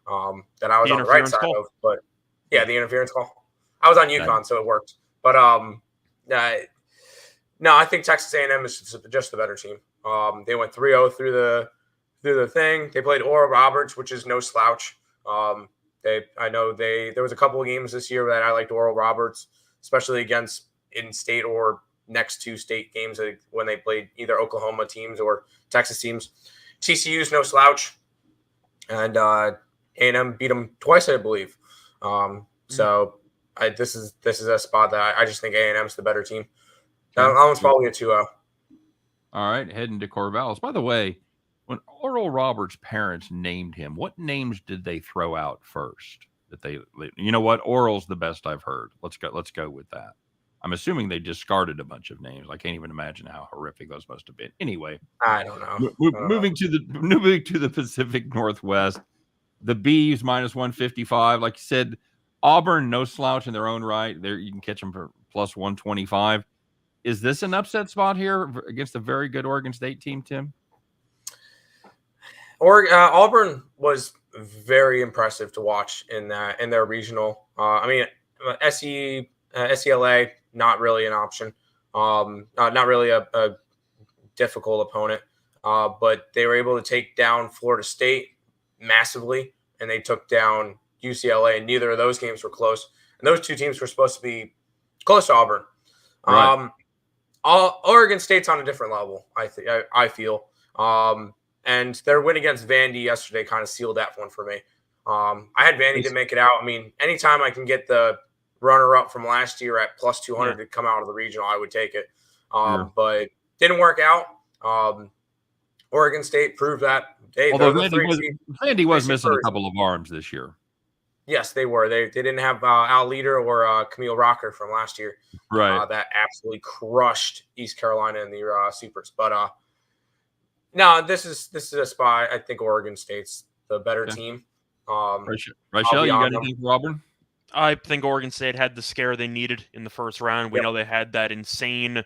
that I was on the right side of. But the interference call. I was on UConn, so it worked. But no, I think Texas A&M is just the better team. They went 3-0 through the thing. They played Oral Roberts, which is no slouch. There was a couple of games this year that I liked Oral Roberts, especially against in-state or next to state games when they played either Oklahoma teams or Texas teams. TCU's no slouch, and A&M beat them twice, I believe. So this is a spot that I just think A&M's the better team. That one's probably a 2-0. All right, heading to Corvallis. By the way, when Oral Roberts' parents named him, what names did they throw out first? You know what? Oral's the best I've heard. Let's go with that. I'm assuming they discarded a bunch of names. I can't even imagine how horrific those must have been. Anyway, I don't know. Moving to the Pacific Northwest, the Bees minus 155. Like you said, Auburn no slouch in their own right. There you can catch them for plus 125. Is this an upset spot here against a very good Oregon State team, Tim? Auburn was very impressive to watch in their regional. SELA, not really an option. Not really a difficult opponent. But they were able to take down Florida State massively, and they took down UCLA, and neither of those games were close. And those two teams were supposed to be close to Auburn. Right. Oregon State's on a different level. I feel. And their win against Vandy yesterday kind of sealed that one for me. I had Vandy to make it out. I mean, anytime I can get the runner-up from last year at plus 200 to come out of the regional, I would take it. But didn't work out. Oregon State proved that. Although Vandy was missing a couple of arms this year. Yes, they were. They didn't have Al Leader or Camille Rocker from last year. Right. That absolutely crushed East Carolina in the Supers. But no, this is a spot. I think Oregon State's the better team. Rachel, you got anything for Auburn? I think Oregon State had the scare they needed in the first round. We know they had that insane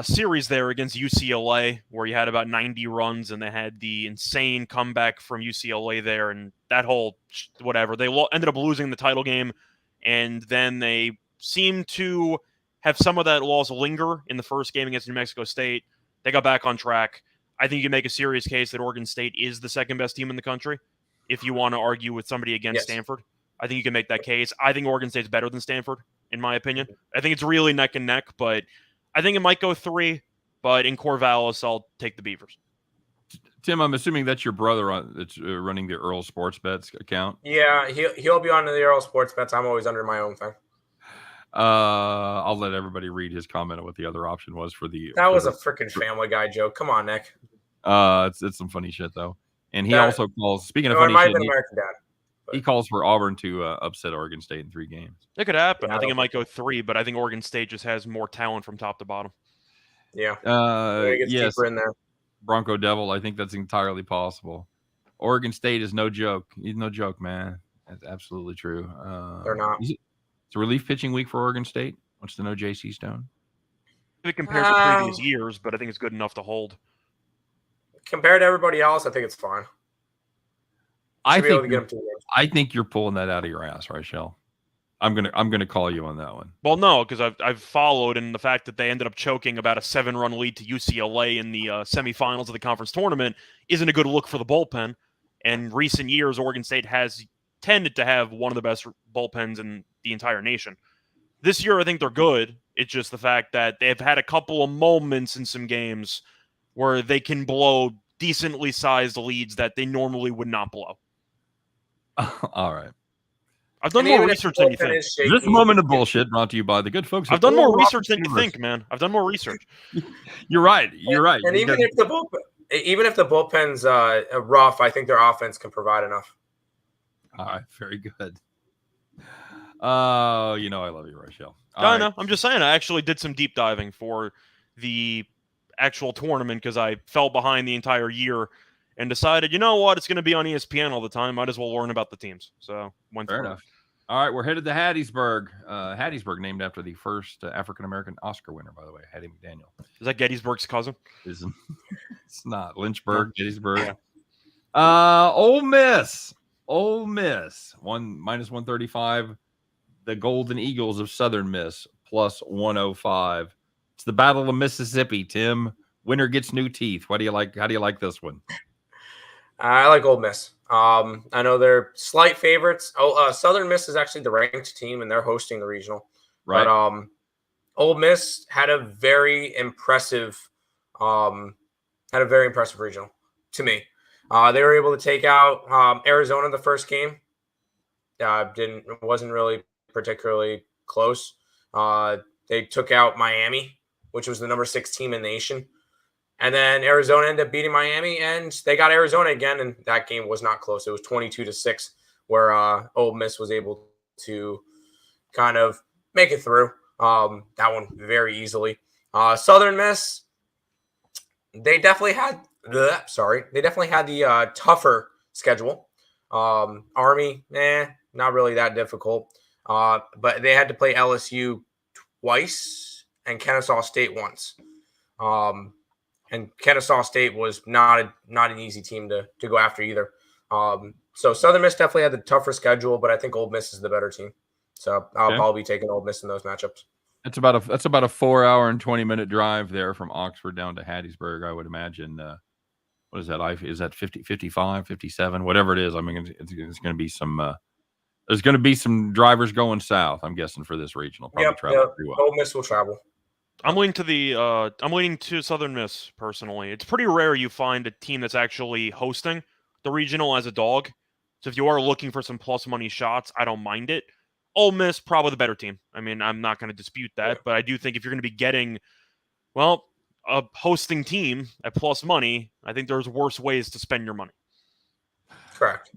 series there against UCLA where you had about 90 runs, and they had the insane comeback from UCLA there, and that whole whatever. They ended up losing the title game, and then they seemed to have some of that loss linger in the first game against New Mexico State. They got back on track. I think you can make a serious case that Oregon State is the second best team in the country if you want to argue with somebody against Stanford. I think you can make that case. I think Oregon State's better than Stanford, in my opinion. I think it's really neck and neck, but I think it might go 3. But in Corvallis, I'll take the Beavers. Tim, I'm assuming that's your brother that's running the Earl Sports Bets account. Yeah, he'll be on the Earl Sports Bets. I'm always under my own thing. I'll let everybody read his comment on what the other option was for the. That was a freaking Family Guy joke. Come on, Nick. It's some funny shit though, and he also calls. Speaking of funny shit, American Dad. He calls for Auburn to upset Oregon State in 3 games. It could happen. I think it might go 3, but I think Oregon State just has more talent from top to bottom. Yeah. Yes. Deeper in there. Bronco Devil. I think that's entirely possible. Oregon State is no joke. He's no joke, man. That's absolutely true. They're not. It's a relief pitching week for Oregon State. Wants to know JC Stone. It compared to previous years, but I think it's good enough to hold. Compared to everybody else, I think it's fine. I think you're pulling that out of your ass, Rachel. I'm gonna call you on that one. Well, no, because I've followed, and the fact that they ended up choking about a 7-run lead to UCLA in the semifinals of the conference tournament isn't a good look for the bullpen. And recent years, Oregon State has tended to have one of the best bullpens in the entire nation. This year, I think they're good. It's just the fact that they've had a couple of moments in some games where they can blow decently sized leads that they normally would not blow. All right. I've done more research than you think. This moment of bullshit brought to you by the good folks. I've done more research than you think, man. I've done more research. You're right. You're right. And even if the bullpen's rough, I think their offense can provide enough. All right. Very good. I love you, Rachel. I know. I'm just saying. I actually did some deep diving for the actual tournament because I fell behind the entire year and decided, you know what, it's going to be on ESPN all the time. Might as well learn about the teams. So went fair enough. All right, we're headed to Hattiesburg. Hattiesburg, named after the first African-American Oscar winner, by the way, Hattie McDaniel. Is that Gettysburg's cousin? It's not. Lynchburg, Gettysburg. Ole Miss. Minus 135. The Golden Eagles of Southern Miss, plus 105. It's the Battle of Mississippi, Tim. Winner gets new teeth. How do you like this one? I like Ole Miss. I know they're slight favorites. Southern Miss is actually the ranked team, and they're hosting the regional. Right. But Ole Miss had a very impressive regional to me. They were able to take out Arizona the first game. Wasn't really particularly close. They took out Miami, which was the number 6 team in the nation. And then Arizona ended up beating Miami, and they got Arizona again, and that game was not close. It was 22-6, where Ole Miss was able to kind of make it through that one very easily. Southern Miss, they definitely had the tougher schedule. Army, not really that difficult. But they had to play LSU twice and Kennesaw State once. And Kennesaw State was not an easy team to go after either. So Southern Miss definitely had the tougher schedule, but I think Ole Miss is the better team. So I'll probably be taking Ole Miss in those matchups. That's about a 4-hour and 20-minute drive there from Oxford down to Hattiesburg, I would imagine. What is that? Is that 50, 55, 57, whatever it is? I mean, it's going to be some. There's going to be some drivers going south, I'm guessing, for this regional. Probably travel pretty well. Ole Miss will travel. I'm leaning to Southern Miss personally. It's pretty rare you find a team that's actually hosting the regional as a dog. So if you are looking for some plus money shots, I don't mind it. Ole Miss, probably the better team. I mean, I'm not going to dispute that, but I do think if you're going to be getting, well, a hosting team at plus money, I think there's worse ways to spend your money. Correct.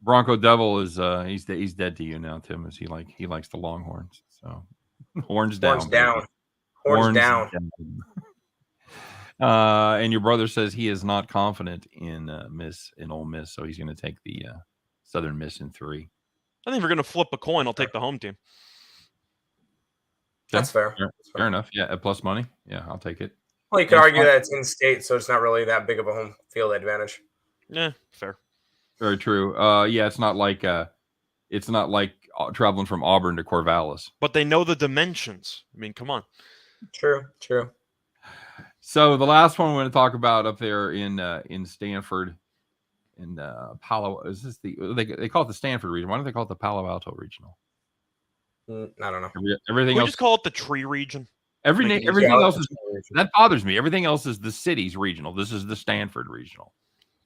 Bronco Devil is he's dead to you now, Tim. He likes the Longhorns. So horns down. Horns down. Horns down. And your brother says he is not confident in Ole Miss, so he's going to take the Southern Miss in 3. I think if we're going to flip a coin, I'll take the home team. That's fair. Fair enough. Yeah, at plus money. Yeah, I'll take it. Well, you could argue that it's in state, so it's not really that big of a home field advantage. Yeah, fair. Very true. Yeah, it's not like traveling from Auburn to Corvallis. But they know the dimensions. I mean, come on. True. So the last one we're going to talk about up there in Stanford, in Palo. Is this they call it the Stanford region? Why don't they call it the Palo Alto Regional? I don't know. Everything Can we else. just call it the Tree Region? Everything else is that bothers me. Everything else is the city's regional. This is the Stanford Regional.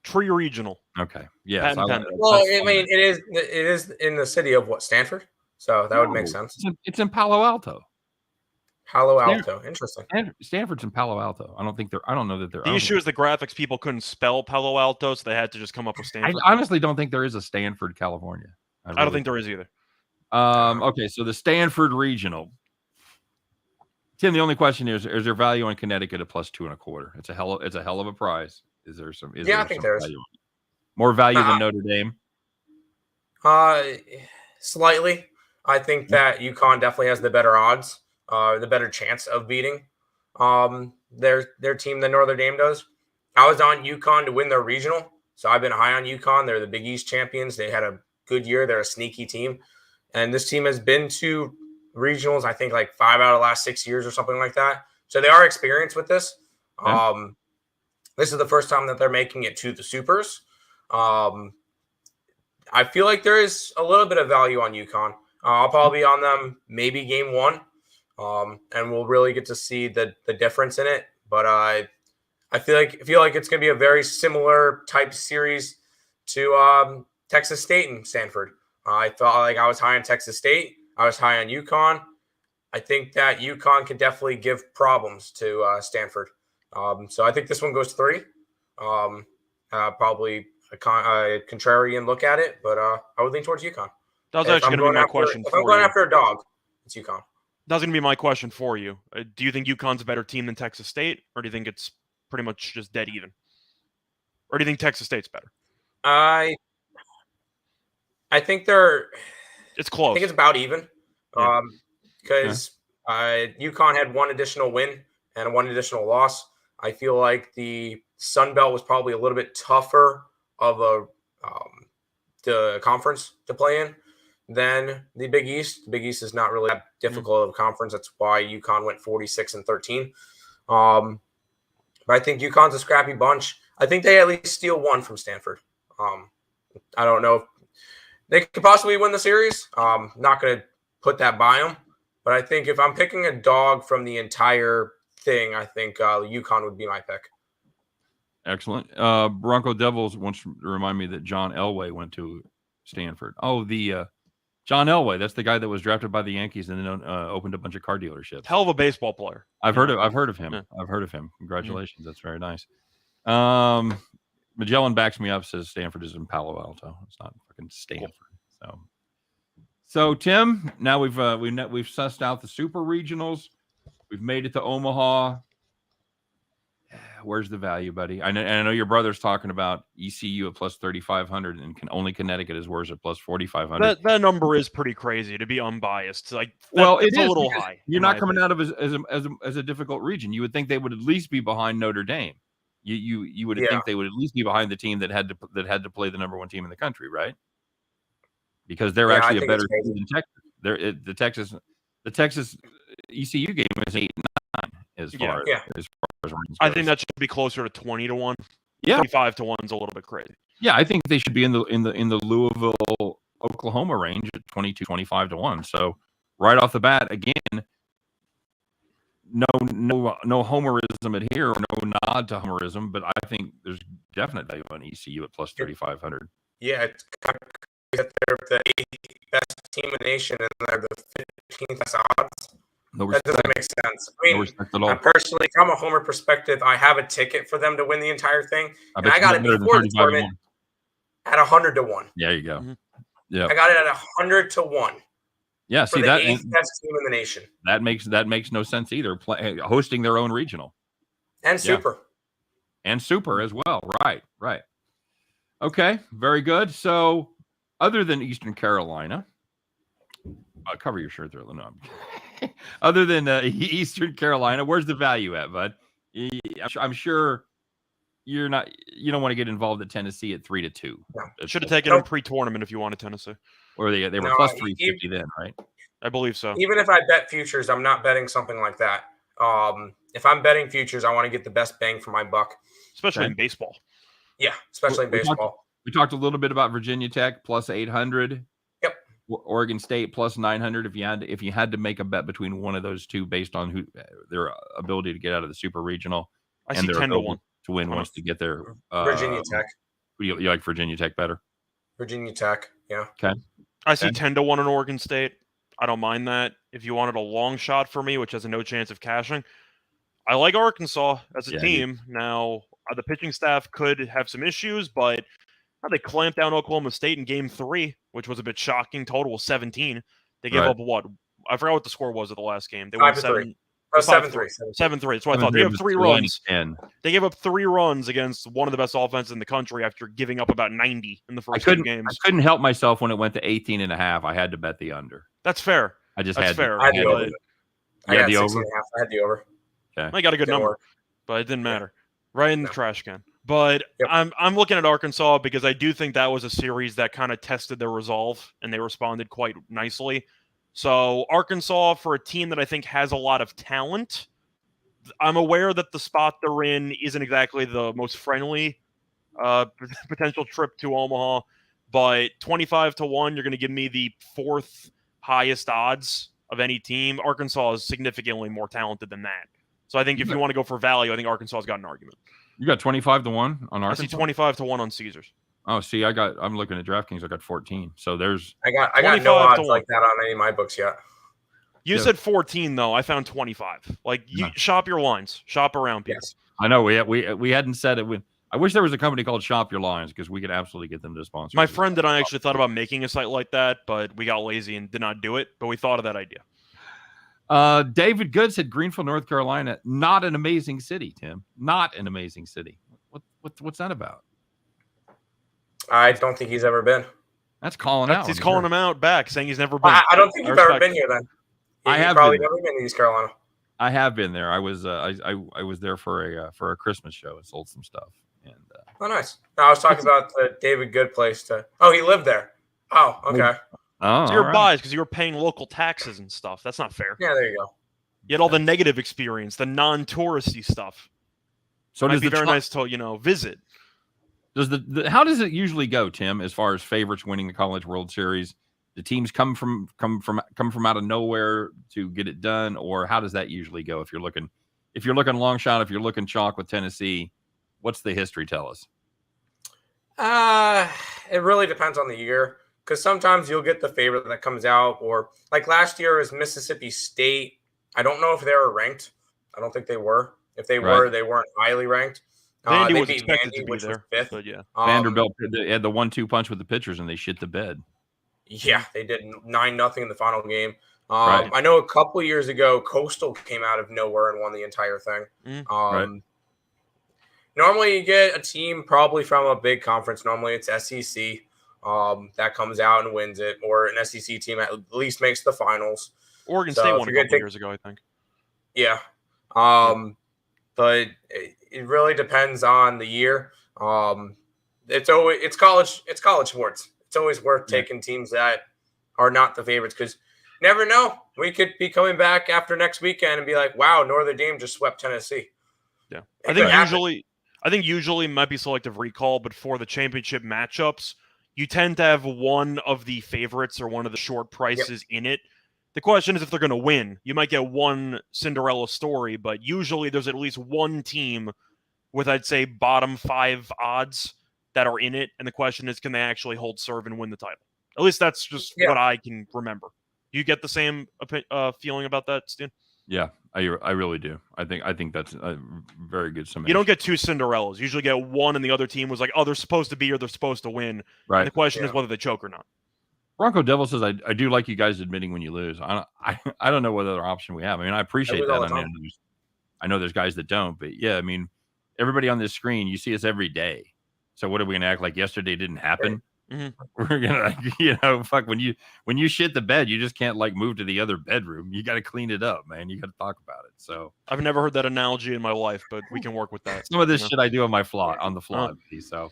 Tree Regional. Okay. Yes. Well, I mean, it is in the city of what, Stanford? So that would make sense. It's in Palo Alto. Palo Alto. Interesting. Stanford's in Palo Alto. I don't know that they're. The issue is the graphics people couldn't spell Palo Alto, so they had to just come up with Stanford. I honestly don't think there is a Stanford, California. I don't think there is either. Okay, so the Stanford Regional. Tim, the only question is there value on Connecticut at plus 2.25? It's a hell of a prize. Is there some? I think there is more value than Notre Dame. Slightly. I think that UConn definitely has the better odds, the better chance of beating their team than Notre Dame does. I was on UConn to win their regional, so I've been high on UConn. They're the Big East champions. They had a good year. They're a sneaky team, and this team has been to regionals, I think, like 5 out of the last 6 years or something like that. So they are experienced with this. Yeah. This is the first time that they're making it to the Supers. I feel like there is a little bit of value on UConn. I'll probably be on them maybe game 1, and we'll really get to see the difference in it. But I feel like it's going to be a very similar type series to Texas State and Stanford. I felt like I was high on Texas State. I was high on UConn. I think that UConn could definitely give problems to Stanford. So I think this one goes 3. Probably a contrarian look at it, but I would lean towards UConn. That was actually going to be my question for you. If I'm going after a dog, it's UConn. That was going to be my question for you. Do you think UConn's a better team than Texas State, or do you think it's pretty much just dead even? Or do you think Texas State's better? I think it's close. I think it's about even. Because UConn had one additional win and one additional loss. I feel like the Sun Belt was probably a little bit tougher of the conference to play in than the Big East. The Big East is not really that difficult of a conference. That's why UConn went 46-13. But I think UConn's a scrappy bunch. I think they at least steal one from Stanford. I don't know if they could possibly win the series. Not going to put that by them. But I think if I'm picking a dog from the entire thing, I think UConn would be my pick. Excellent. Bronco Devils wants to remind me that John Elway went to Stanford. Oh, the John Elway. That's the guy that was drafted by the Yankees and then opened a bunch of car dealerships. Hell of a baseball player. I've heard of him. Yeah. I've heard of him. Congratulations. That's very nice. Magellan backs me up, says Stanford is in Palo Alto. It's not fucking Stanford. So Tim, now we've sussed out the super regionals. We've made it to Omaha. Where's the value, buddy? I know your brother's talking about ECU at plus 3,500, and only Connecticut is worse at plus 4,500. That number is pretty crazy to be unbiased. It's it's a little high. You're not coming out of as a difficult region. You would think they would at least be behind Notre Dame. You would think they would at least be behind the team that had to play the number 1 team in the country, right? Because they're actually a better team than Texas. The Texas ECU game is 8-9 as far as I think that should be closer to 20-1. Yeah, 35-1 is a little bit crazy. Yeah, I think they should be in the Louisville, Oklahoma range at 22, 25-1. So right off the bat, again, no homerism here, or no nod to homerism, but I think there's definite value on ECU at plus 3,500. Yeah, it's kind of crazy that they're the 8th best team in the nation and they're the 15th best odds. That doesn't make sense. I mean, personally, from a homer perspective, I have a ticket for them to win the entire thing. And I got it before the tournament at 100 to 1. There you go. Mm-hmm. Yeah, I got it at 100 to 1. Yeah, see that 8th best team in the nation. That makes no sense either. Hosting their own regional and super as well. Right. Okay, very good. So, other than Eastern Carolina, cover your shirt there, no. Other than Eastern Carolina, where's the value at, bud? I'm sure you don't want to get involved at Tennessee at 3-2. No. Should have taken them pre-tournament if you wanted Tennessee. Or they were plus 350 then, right? I believe so. Even if I bet futures, I'm not betting something like that. If I'm betting futures, I want to get the best bang for my buck. Especially in baseball. Yeah, especially in baseball. We talked a little bit about Virginia Tech plus 800. Yep. Oregon State plus 900. If you had to make a bet between one of those two based on their ability to get out of the Super Regional, I see 10 to 1 to win once to get there. Virginia Tech. You like Virginia Tech better? Virginia Tech, yeah. Okay. I see 10 to 1 in Oregon State. I don't mind that. If you wanted a long shot for me, which has no chance of cashing, I like Arkansas as a team. Now, the pitching staff could have some issues, but they clamped down Oklahoma State in Game 3, which was a bit shocking. Total was 17. They gave up what? I forgot what the score was of the last game. They won 7-3. 7-3. That's what I thought. They gave up 3 runs. They gave up 3 runs against one of the best offenses in the country after giving up about 90 in the first 2 games. I couldn't help myself when it went to 18.5. I had to bet the under. That's fair. I just That's had fair. I had the over. I had the over. I had the over. Okay. I got a good number, but it didn't matter. Right in the trash can. But I'm looking at Arkansas because I do think that was a series that kind of tested their resolve, and they responded quite nicely. So Arkansas, for a team that I think has a lot of talent, I'm aware that the spot they're in isn't exactly the most friendly potential trip to Omaha, but 25 to 1, you're going to give me the 4th highest odds of any team. Arkansas is significantly more talented than that. So I think if you want to go for value, I think Arkansas has got an argument. You got 25 to 1 on Arkansas? I see 25 to 1 on Caesars. Oh, see, I'm looking at DraftKings. I got 14. So there's I got no odds like that on any of my books yet. You said 14 though. I found 25. Like you shop your lines, shop around people. Yes. I know we hadn't said it. I wish there was a company called Shop Your Lines because we could absolutely get them to sponsor. My friend and I actually thought about making a site like that, but we got lazy and did not do it. But we thought of that idea. David Good said Greenville, North Carolina, not an amazing city, Tim. Not an amazing city. What's that about? I don't think he's ever been. That's calling out. He's calling him out back, saying he's never been. I don't think you've ever been here then. I have probably never been to East Carolina. I have been there. I was there for a Christmas show and sold some stuff. And oh, nice. No, I was talking about the David Good place. Oh, he lived there. Oh, okay. Oh, so you're biased because you were paying local taxes and stuff. That's not fair. Yeah, there you go. You had all the negative experience, the non-touristy stuff. So it might be very nice to visit. Does how does it usually go, Tim? As far as favorites winning the College World Series, the teams come from out of nowhere to get it done, or how does that usually go? If you're looking long shot, if you're looking chalk with Tennessee, what's the history tell us? It really depends on the year. Because sometimes you'll get the favorite that comes out, or like last year is Mississippi State. I don't know if they were ranked. I don't think they were. If they were, they weren't highly ranked. Vandy was expected to be there, but yeah. Vanderbilt had the 1-2 punch with the pitchers, and they shit the bed. Yeah, they did 9-0 in the final game. I know a couple years ago, Coastal came out of nowhere and won the entire thing. Normally, you get a team probably from a big conference. Normally, it's SEC. That comes out and wins it, or an SEC team at least makes the finals. Oregon State won a couple years ago, I think. Yeah. But it really depends on the year. It's college sports. It's always worth taking teams that are not the favorites because you never know. We could be coming back after next weekend and be like, wow, Notre Dame just swept Tennessee. Yeah. I think usually might be selective recall, but for the championship matchups, you tend to have one of the favorites or one of the short prices in it The question is if they're going to win. You might get one Cinderella story, but usually there's at least one team with, I'd say, bottom 5 odds that are in it. And the question is, can they actually hold serve and win the title? At least that's just what I can remember. You get the same feeling about that, Stan? Yeah, I really do. I think that's a very good summation. You don't get 2 Cinderellas. You usually get one, and the other team was like, oh, they're supposed to be or they're supposed to win. Right. And the question is whether they choke or not. Bronco Devil says, I do like you guys admitting when you lose. I don't know what other option we have. I mean, I appreciate that. I know there's guys that don't, but yeah, I mean, everybody on this screen, you see us every day. So what are we going to act like yesterday didn't happen? Mm-hmm. We're going to, fuck, when you shit the bed, you just can't move to the other bedroom. You got to clean it up, man. You got to talk about it. So I've never heard that analogy in my life, but we can work with that. Some of this shit I do on the fly. So,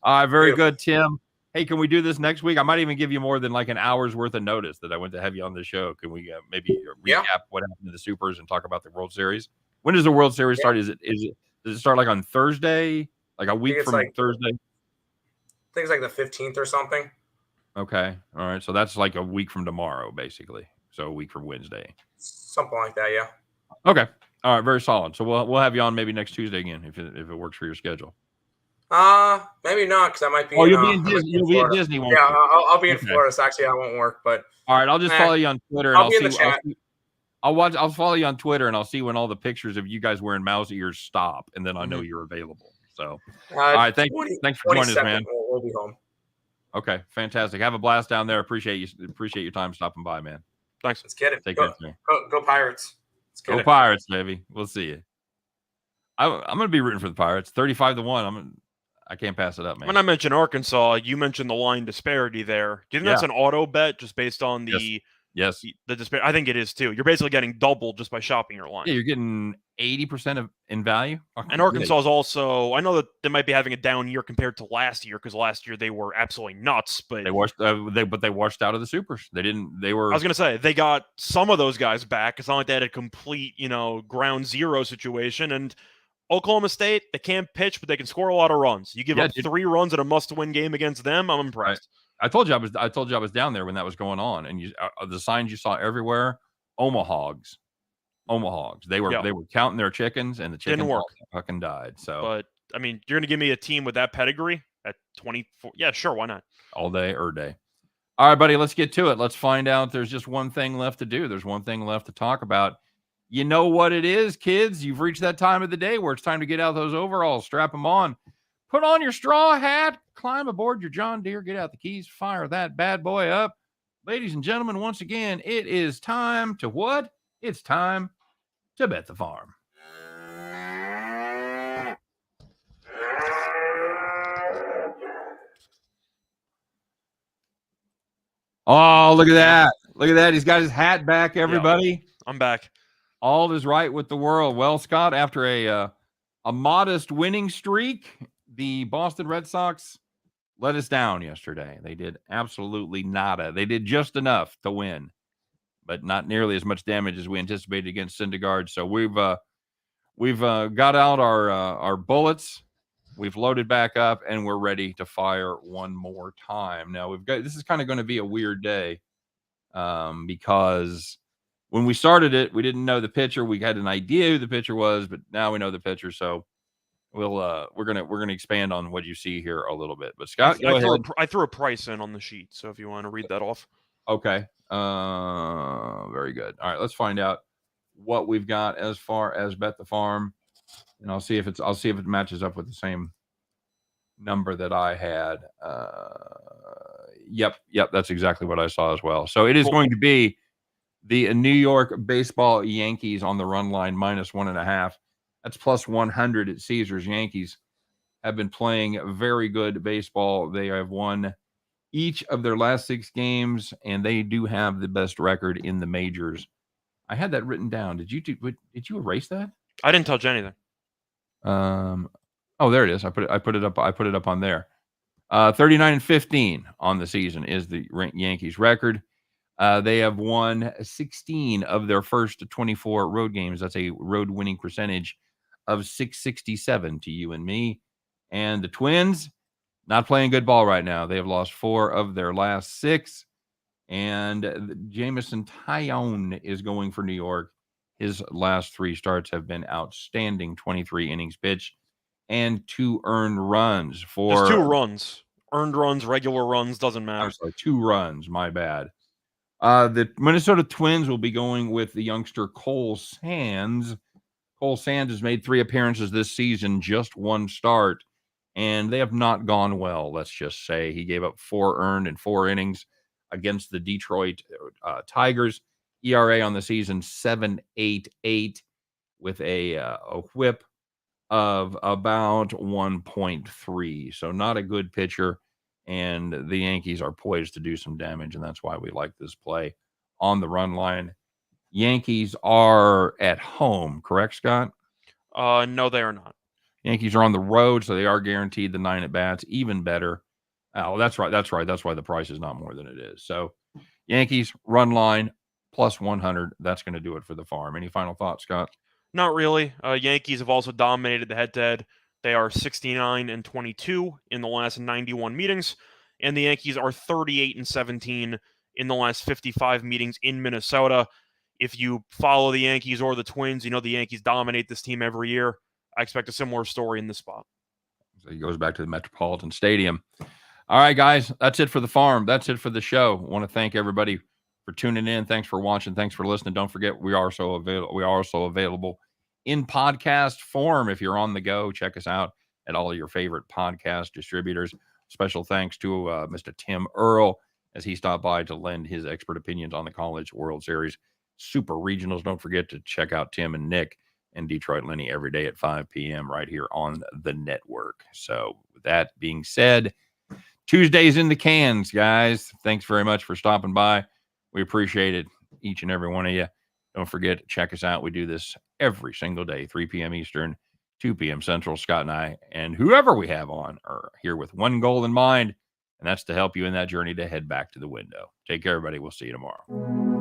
very good, Tim. Hey, can we do this next week? I might even give you more than an hour's worth of notice that I went to have you on the show. Can we maybe recap what happened to the Supers and talk about the World Series? When does the World Series start? Does it start on Thursday? A week from Thursday? I think it's the 15th or something. Okay. All right. So that's a week from tomorrow, basically. So a week from Wednesday. Something like that, yeah. Okay. All right. Very solid. So we'll have you on maybe next Tuesday again if it works for your schedule. Maybe not, because I might be. Oh, you'll be in Disney. You'll be at Disney, won't you? I'll be in Florida. So actually, I won't work. But all right, I'll just follow you on Twitter, and I'll be in the chat. I'll follow you on Twitter, and I'll see when all the pictures of you guys wearing mouse ears stop, and then I know you're available. So, all right, thanks for joining us, man. We'll be home. Okay, fantastic. Have a blast down there. Appreciate your time stopping by, man. Thanks. Let's get it. Take care. Go Pirates. Go Pirates, baby. We'll see you. I'm going to be rooting for the Pirates. 35-1. I can't pass it up, man. When I mentioned Arkansas, you mentioned the line disparity there. Do you think that's an auto bet just based on the the disparity? I think it is too. You're basically getting double just by shopping your line. Yeah, you're getting 80% in value. And Arkansas is also, I know that they might be having a down year compared to last year, because last year they were absolutely nuts. But they washed out of the Supers. They were. I was going to say they got some of those guys back. It's not like they had a complete ground zero situation. And Oklahoma State, they can't pitch, but they can score a lot of runs. You give up 3 runs in a must-win game against them, I'm impressed. Right. I told you I was down there when that was going on, and the signs you saw everywhere, Omahogs. They were counting their chickens, and the chickens fucking died. So, but I mean, you're going to give me a team with that pedigree at 24? Yeah, sure, why not? All day. All right, buddy, let's get to it. Let's find out. There's just one thing left to do. There's one thing left to talk about. You know what it is, kids. You've reached that time of the day where it's time to get out those overalls, strap them on, put on your straw hat, climb aboard your John Deere, get out the keys, fire that bad boy up. Ladies and gentlemen, once again, it is time to what? It's time to bet the farm. Oh, look at that. Look at that. He's got his hat back, everybody. Yeah, I'm back. All is right with the world. Well, Scott, after a modest winning streak, the Boston Red Sox let us down yesterday. They did absolutely nada. They did just enough to win, but not nearly as much damage as we anticipated against Syndergaard. So we've got out our bullets. We've loaded back up, and we're ready to fire one more time. Now this is kind of going to be a weird day because when we started it, we didn't know the pitcher. We had an idea who the pitcher was, but now we know the pitcher. So we're gonna expand on what you see here a little bit. But Scott, I threw a price in on the sheet, so if you want to read that off. Okay. Very good. All right, let's find out what we've got as far as bet the farm, and I'll see if it matches up with the same number that I had. Yep, that's exactly what I saw as well. So it is going to be the New York baseball Yankees on the run line -1.5. That's +100 at Caesars. Yankees have been playing very good baseball. They have won each of their last 6 games, and they do have the best record in the majors. I had that written down. Did you erase that? I didn't touch anything. Oh, there it is. I put it up on there. 39-15 on the season is the Yankees record. They have won 16 of their first 24 road games. That's a road winning percentage of .667 to you and me. And the Twins, not playing good ball right now. They have lost 4 of their last 6. And Jamison Tyone is going for New York. His last 3 starts have been outstanding. 23 innings pitched and 2 earned runs for. Just 2 runs. Earned runs, regular runs, doesn't matter. I'm sorry, 2 runs. My bad. The Minnesota Twins will be going with the youngster Cole Sands. Cole Sands has made 3 appearances this season, just 1 start, and they have not gone well, let's just say. He gave up 4 earned in 4 innings against the Detroit Tigers. ERA on the season 7.88 with a whip of about 1.3. So not a good pitcher, and the Yankees are poised to do some damage, and that's why we like this play on the run line. Yankees are at home, correct, Scott? No, they are not. Yankees are on the road, so they are guaranteed the 9 at-bats, even better. Oh, that's right. That's why the price is not more than it is. So Yankees, run line, plus 100. That's going to do it for the farm. Any final thoughts, Scott? Not really. Yankees have also dominated the head-to-head. They are 69-22 in the last 91 meetings, and the Yankees are 38-17 in the last 55 meetings in Minnesota. If you follow the Yankees or the Twins, you know the Yankees dominate this team every year. I expect a similar story in this spot. So he goes back to the Metropolitan Stadium. All right, guys, that's it for the farm. That's it for the show. I want to thank everybody for tuning in. Thanks for watching. Thanks for listening. Don't forget, we are also available in podcast form. If you're on the go, check us out at all of your favorite podcast distributors. Special thanks to Mr. Tim Earl as he stopped by to lend his expert opinions on the College World Series Super Regionals. Don't forget to check out Tim and Nick and Detroit Lenny every day at 5 p.m. right here on the network. So with that being said, Tuesday's in the cans, guys. Thanks very much for stopping by. We appreciate it, each and every one of you. Don't forget to check us out. We do this every single day, 3 p.m. Eastern, 2 p.m. Central. Scott and I and whoever we have on are here with one goal in mind, and that's to help you in that journey to head back to the window. Take care, everybody. We'll see you tomorrow.